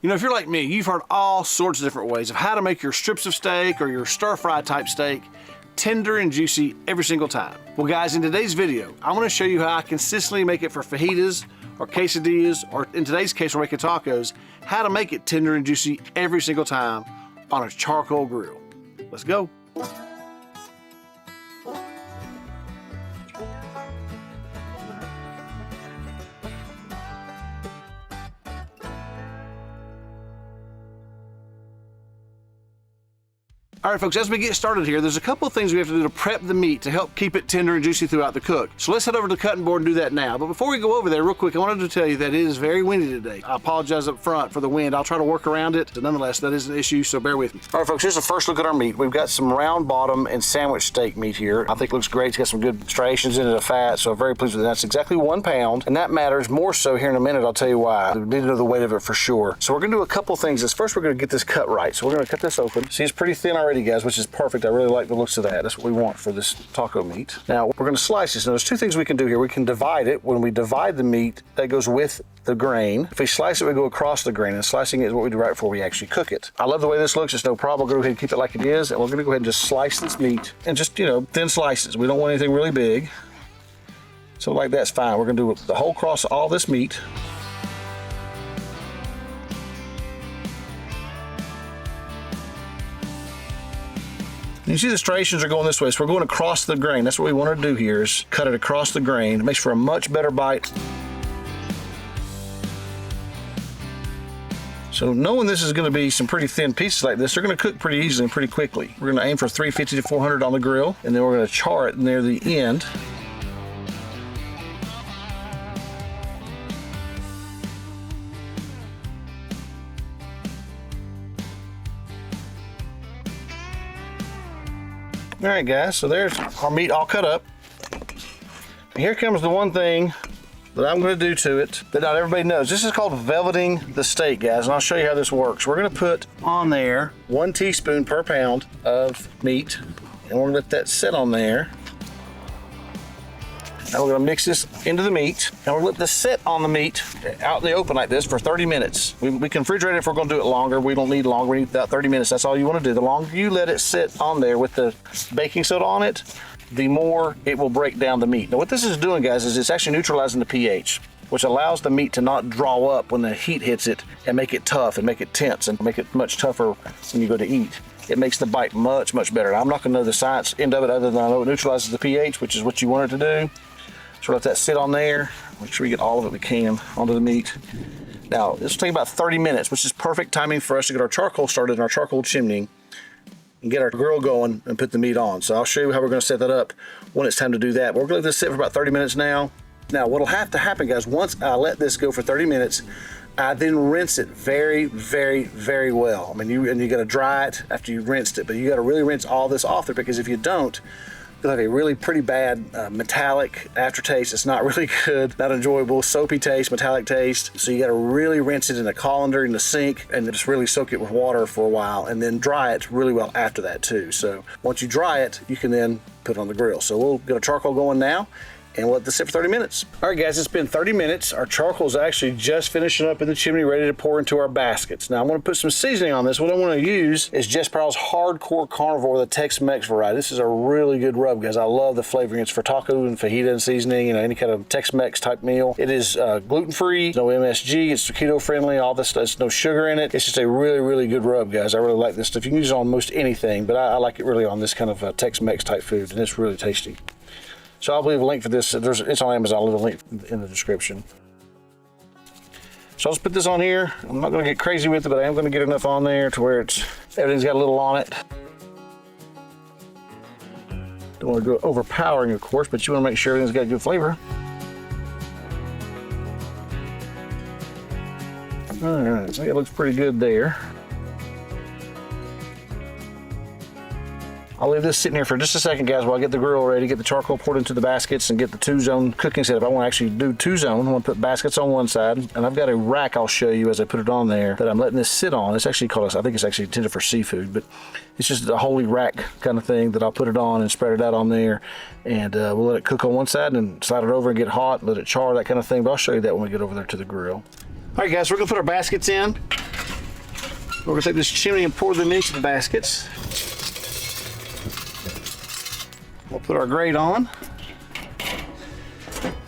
You know, if you're like me, you've heard all sorts of different ways of how to make your strips of steak or your stir-fry type steak tender and juicy every single time. Well guys, in today's video, I want to show you how I consistently make it for fajitas or quesadillas, or in today's case we're making tacos, how to make it tender and juicy every single time on a charcoal grill. Let's go. All right, folks, as we get started here, there's a couple of things we have to do to prep the meat to help keep it tender and juicy throughout the cook. So let's head over to the cutting board and do that now. But before we go over there real quick, I wanted to tell you that it is very windy today. I apologize up front for the wind. I'll try to work around it, but nonetheless, that is an issue, so bear with me. All right, folks, here's the first look at our meat. We've got some round bottom and sandwich steak meat here. I think it looks great. It's got some good striations in it of fat, so I'm very pleased with that. That's exactly 1 pound, and that matters more so here in a minute. I'll tell you why. We need to know the weight of it for sure. So we're gonna do a couple things. First, we're gonna get this cut right. So we're gonna cut this open. See, it's pretty thin already, guys, which is perfect. I really like the looks of that. That's what we want for this taco meat. Now, we're gonna slice this. Now, there's two things we can do here. We can divide it. When we divide the meat, that goes with the grain. If we slice it, we go across the grain, and slicing it is what we do right before we actually cook it. I love the way this looks. It's no problem. We'll go ahead and keep it like it is, and we're gonna go ahead and just slice this meat, and just, you know, thin slices. We don't want anything really big. So like that's fine. We're gonna do the whole cross all this meat. You see the striations are going this way, so we're going across the grain. That's what we want to do here, is cut it across the grain. It makes for a much better bite. So knowing this is going to be some pretty thin pieces like this, they're going to cook pretty easily and pretty quickly. We're going to aim for 350 to 400 on the grill, and then we're going to char it near the end. All right, guys, so there's our meat all cut up. And here comes the one thing that I'm gonna do to it that not everybody knows. This is called velveting the steak, guys, and I'll show you how this works. We're gonna put on there 1 teaspoon per pound of meat, and we're gonna let that sit on there. Now we're gonna mix this into the meat, and we're gonna let this sit on the meat out in the open like this for 30 minutes. We can refrigerate it if we're gonna do it longer. We don't need longer, we need about 30 minutes. That's all you wanna do. The longer you let it sit on there with the baking soda on it, the more it will break down the meat. Now what this is doing, guys, is it's actually neutralizing the pH, which allows the meat to not draw up when the heat hits it and make it tough and make it tense and make it much tougher when you go to eat. It makes the bite much, much better. I'm not gonna know the science end of it other than I know it neutralizes the pH, which is what you want it to do. So let that sit on there. Make sure we get all of it we can onto the meat. Now, this will take about 30 minutes, which is perfect timing for us to get our charcoal started in our charcoal chimney and get our grill going and put the meat on. So I'll show you how we're gonna set that up when it's time to do that. But we're gonna let this sit for about 30 minutes now. Now, what'll have to happen, guys, once I let this go for 30 minutes, I then rinse it very, very, very well. I mean, you gotta dry it after you've rinsed it, but you gotta really rinse all this off there, because if you don't, you'll have a really pretty bad metallic aftertaste. It's not really good, not enjoyable, soapy taste, metallic taste. So you gotta really rinse it in a colander in the sink and just really soak it with water for a while, and then dry it really well after that too. So once you dry it, you can then put it on the grill. So we'll get our charcoal going now, and we'll let this sit for 30 minutes. All right, guys, it's been 30 minutes. Our charcoal's actually just finishing up in the chimney, ready to pour into our baskets. Now, I'm gonna put some seasoning on this. What I wanna use is Jess Powell's Hardcore Carnivore, the Tex-Mex variety. This is a really good rub, guys. I love the flavoring. It's for taco and fajita and seasoning, you know, any kind of Tex-Mex type meal. It is gluten-free, no MSG, it's keto-friendly, all this, there's no sugar in it. It's just a really, really good rub, guys. I really like this stuff. You can use it on most anything, but I like it really on this kind of Tex-Mex type food, and it's really tasty. So I'll leave a link for this. It's on Amazon. I'll leave a link in the description. So I'll just put this on here. I'm not going to get crazy with it, but I am going to get enough on there to where everything's got a little on it. Don't want to go overpowering, of course, but you want to make sure everything's got good flavor. All right, I think it looks pretty good there. I'll leave this sitting here for just a second, guys, while I get the grill ready, get the charcoal poured into the baskets, and get the 2-zone cooking setup. I want to actually do 2-zone. I want to put baskets on one side, and I've got a rack I'll show you as I put it on there that I'm letting this sit on. It's actually called, I think it's actually intended for seafood, but it's just a holy rack kind of thing that I'll put it on and spread it out on there, and we'll let it cook on one side and slide it over and get hot, let it char, that kind of thing, but I'll show you that when we get over there to the grill. All right, guys, we're gonna put our baskets in. We're gonna take this chimney and pour them into the baskets. We'll put our grate on.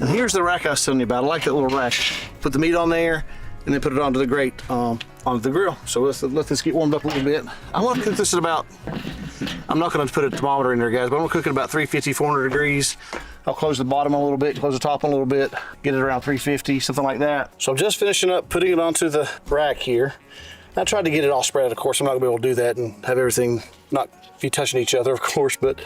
And here's the rack I was telling you about. I like that little rack. Put the meat on there and then put it onto the grate, onto the grill. So let's let this get warmed up a little bit. I want to cook this at about, I'm not going to put a thermometer in there, guys, but I'm going to cook it about 350, 400 degrees. I'll close the bottom a little bit, close the top a little bit, get it around 350, something like that. So I'm just finishing up putting it onto the rack here. I tried to get it all spread out. Of course, I'm not going to be able to do that and have everything not be touching each other, of course, but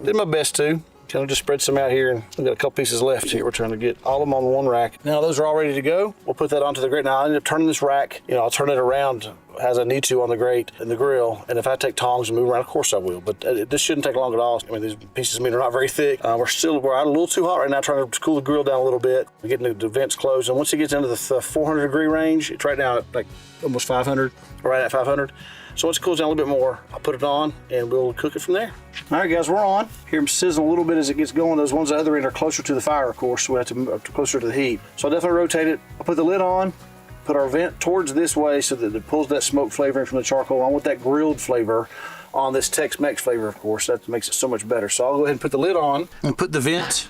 did my best to. Kind of just spread some out here, and we've got a couple pieces left here. We're trying to get all of them on one rack. Now those are all ready to go. We'll put that onto the grate. Now I end up turning this rack, I'll turn it around as I need to on the grate and the grill. And if I take tongs and move around, of course I will, but this shouldn't take long at all. I mean, these pieces of meat are not very thick. We're out a little too hot right now, trying to cool the grill down a little bit. We're getting the vents closed, and once it gets into the 400 degree range, it's right now at like almost 500, right at 500. So once it cools down a little bit more, I'll put it on and we'll cook it from there. All right, guys, we're on. Hear them sizzle a little bit as it gets going. Those ones at the other end are closer to the fire, of course, so we have to move up closer to the heat. So I'll definitely rotate it. I'll put the lid on, put our vent towards this way so that it pulls that smoke flavor in from the charcoal. I want that grilled flavor on this Tex-Mex flavor, of course. That makes it so much better. So I'll go ahead and put the lid on and put the vent,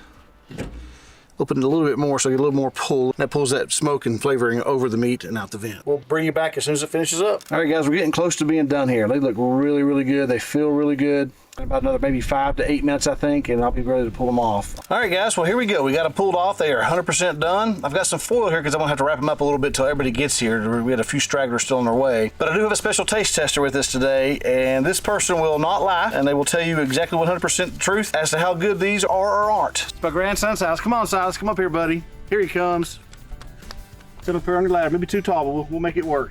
open it a little bit more so you get a little more pull. That pulls that smoke and flavoring over the meat and out the vent. We'll bring you back as soon as it finishes up. All right, guys, we're getting close to being done here. They look really, really good. They feel really good. About another maybe 5 to 8 minutes, I think, and I'll be ready to pull them off. All right, guys, well, here we go. We got them pulled off. They are 100% done. I've got some foil here because I'm gonna have to wrap them up a little bit till everybody gets here. We had a few stragglers still on their way. But I do have a special taste tester with us today, and this person will not lie, and they will tell you exactly 100% the truth as to how good these are or aren't. It's my grandson, Silas. Come on, Silas. Come up here, buddy. Here he comes. Sit up here on your ladder. Maybe too tall, but we'll make it work.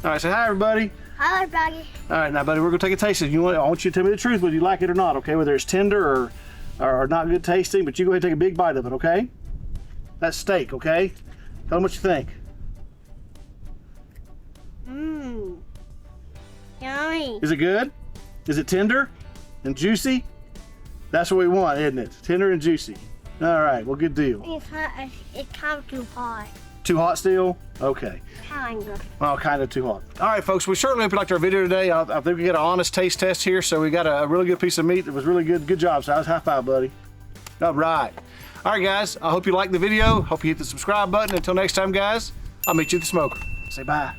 All right, say hi, everybody. Hi, buddy. All right, now, buddy, we're gonna take a taste. I want you to tell me the truth, whether you like it or not, okay? Whether it's tender or not good tasting, but you go ahead and take a big bite of it, okay? That's steak, okay? Tell them what you think. Mmm. Yummy. Is it good? Is it tender and juicy? That's what we want, isn't it? Tender and juicy. All right, well, good deal. It's kind of too hot. Too hot still? Okay. Kind of. Well, kind of too hot. All right, folks, we certainly hope you liked our video today. I think we got an honest taste test here, so we got a really good piece of meat that was really good. Good job, Silas. High five, buddy. All right. All right, guys, I hope you liked the video. Hope you hit the subscribe button. Until next time, guys, I'll meet you at the smoker. Say bye.